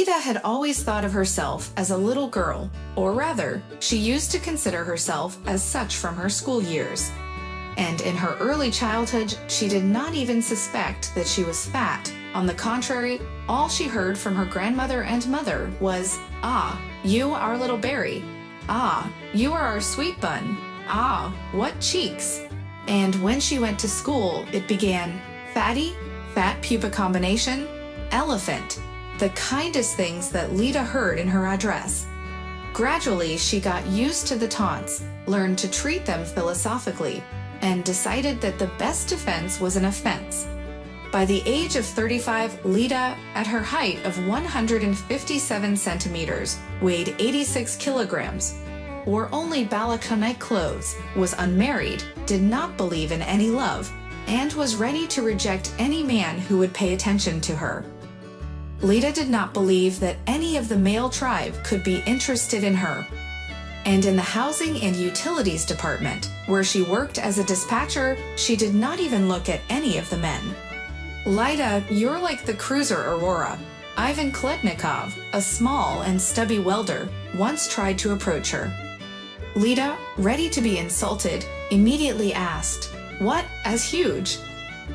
Lita had always thought of herself as a little girl, or rather, she used to consider herself as such from her school years. And in her early childhood, she did not even suspect that she was fat. On the contrary, all she heard from her grandmother and mother was, "Ah, you our little berry. Ah, you are our sweet bun. Ah, what cheeks." And when she went to school, it began, "Fatty, fat pupa combination, elephant." The kindest things that Lita heard in her address. Gradually, she got used to the taunts, learned to treat them philosophically, and decided that the best defense was an offense. By the age of 35, Lita, at her height of 157 centimeters, weighed 86 kilograms, wore only balaconic clothes, was unmarried, did not believe in any love, and was ready to reject any man who would pay attention to her. Lita did not believe that any of the male tribe could be interested in her. And in the Housing and Utilities Department, where she worked as a dispatcher, she did not even look at any of the men. "Lita, you're like the cruiser Aurora." Ivan Kletnikov, a small and stubby welder, once tried to approach her. Lita, ready to be insulted, immediately asked, "What, as huge?"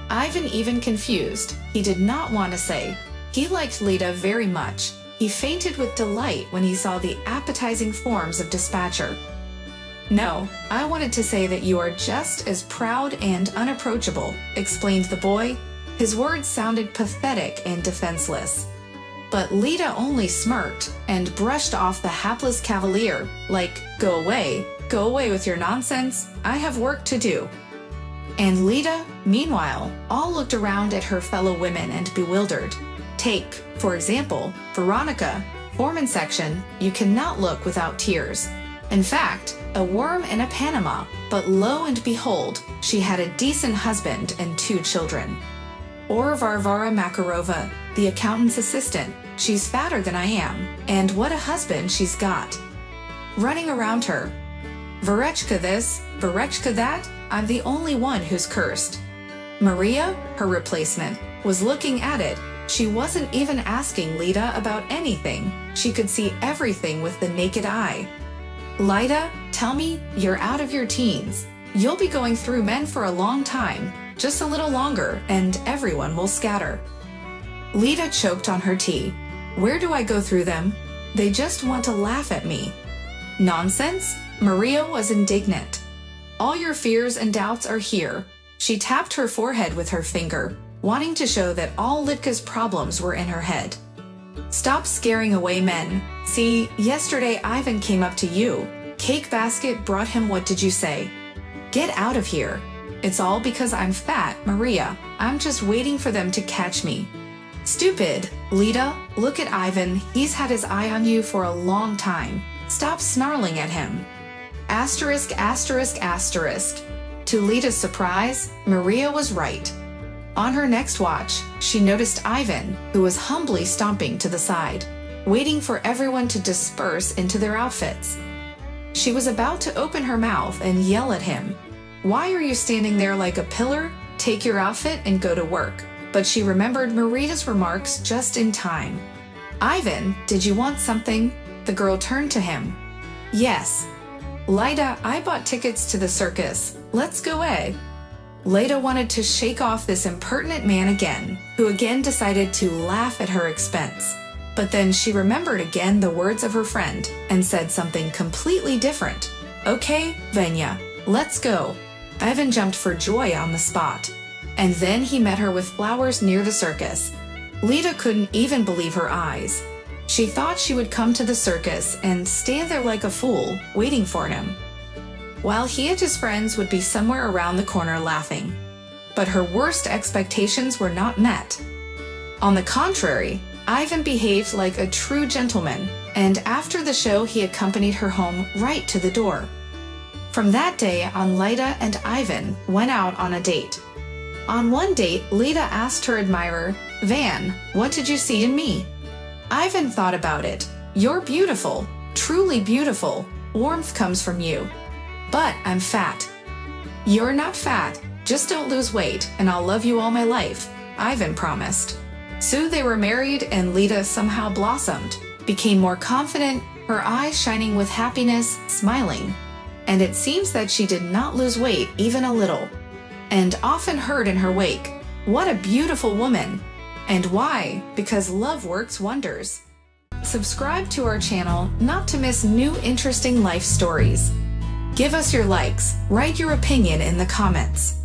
Ivan, even confused, he did not want to say. He liked Lita very much. He fainted with delight when he saw the appetizing forms of dispatcher. "No, I wanted to say that you are just as proud and unapproachable," explained the boy. His words sounded pathetic and defenseless. But Lita only smirked and brushed off the hapless cavalier, like, go away with your nonsense, I have work to do." And Lita, meanwhile, all looked around at her fellow women and bewildered. Take, for example, Veronica, foreman section, you cannot look without tears. In fact, a worm in a Panama, but lo and behold, she had a decent husband and 2 children. Or Varvara Makarova, the accountant's assistant, she's fatter than I am, and what a husband she's got. Running around her. Verechka this, Verechka that, I'm the only one who's cursed. Maria, her replacement, was looking at it. She wasn't even asking Lita about anything. She could see everything with the naked eye. "Lita, tell me, you're out of your teens. You'll be going through men for a long time, just a little longer, and everyone will scatter." Lita choked on her tea. "Where do I go through them? They just want to laugh at me." "Nonsense?" Maria was indignant. "All your fears and doubts are here." She tapped her forehead with her finger, wanting to show that all Litka's problems were in her head. "Stop scaring away men. See, yesterday Ivan came up to you. Cake basket brought him, what did you say? Get out of here. It's all because I'm fat, Maria. I'm just waiting for them to catch me." "Stupid. Lita, look at Ivan. He's had his eye on you for a long time. Stop snarling at him." Asterisk, asterisk, asterisk. To Lita's surprise, Maria was right. On her next watch, she noticed Ivan, who was humbly stomping to the side, waiting for everyone to disperse into their outfits. She was about to open her mouth and yell at him. "Why are you standing there like a pillar? Take your outfit and go to work." But she remembered Maria's remarks just in time. "Ivan, did you want something?" The girl turned to him. "Yes." "Lita, I bought tickets to the circus. Let's go, eh?" Lita wanted to shake off this impertinent man again, who again decided to laugh at her expense. But then she remembered again the words of her friend and said something completely different. "Okay, Venya, let's go." Ivan jumped for joy on the spot. And then he met her with flowers near the circus. Lita couldn't even believe her eyes. She thought she would come to the circus and stand there like a fool, waiting for him, while he and his friends would be somewhere around the corner laughing. But her worst expectations were not met. On the contrary, Ivan behaved like a true gentleman, and after the show he accompanied her home right to the door. From that day on, Lita and Ivan went out on a date. On one date, Lita asked her admirer, "Van, what did you see in me?" Ivan thought about it. "You're beautiful, truly beautiful. Warmth comes from you. But I'm fat." "You're not fat, just don't lose weight, and I'll love you all my life," Ivan promised. Soon they were married, and Lita somehow blossomed, became more confident, her eyes shining with happiness, smiling. And it seems that she did not lose weight even a little. And often heard in her wake, "What a beautiful woman!" And why? Because love works wonders. Subscribe to our channel not to miss new interesting life stories. Give us your likes, write your opinion in the comments.